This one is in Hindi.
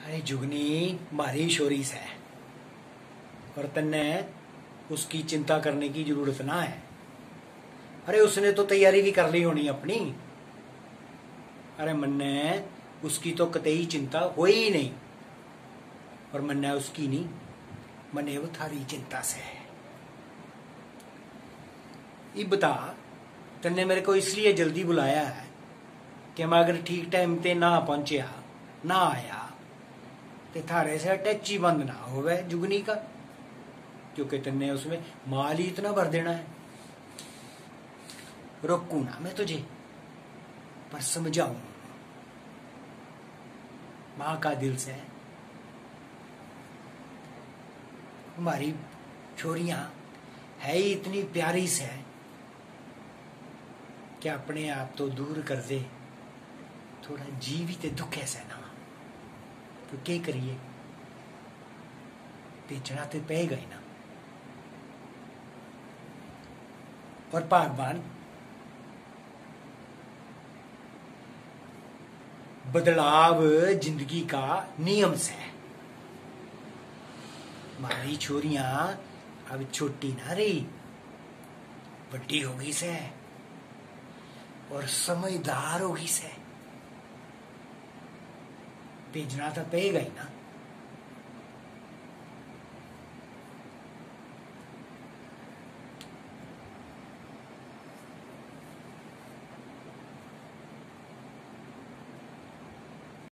अरे जुगनी मारी छोरी से और तन्ने उसकी चिंता करने की जरूरत ना है। अरे उसने तो तैयारी भी कर ली होनी अपनी। अरे मन्ने उसकी तो कतई चिंता हो ही नहीं, और मन्ने उसकी नहीं, मन्ने वो थारी चिंता से है। ये बता, तन्ने मेरे को इसलिए जल्दी बुलाया है कि मैं अगर ठीक टाइम पे ना पहुंचा, ना आया, तो थारे से टच ही बंद ना होवे जुगनी का, क्योंकि तन्ने उसमें माल ही इतना भर देना है। रोकू ना मैं तुझे, पर समझाऊं मां का दिल से। हमारी छोरियां है ही इतनी प्यारी से कि अपने आप तो दूर कर दे, थोड़ा जीवित दुख है ना, तो क्या करिए, बेचना तो पेगा ही ना। और भगवान बदलाव जिंदगी का नियम से। हमारी छोरियां अब छोटी ना रही, बड़ी होगी से और समझदार होगी से, भेजना तो पेगा ही ना।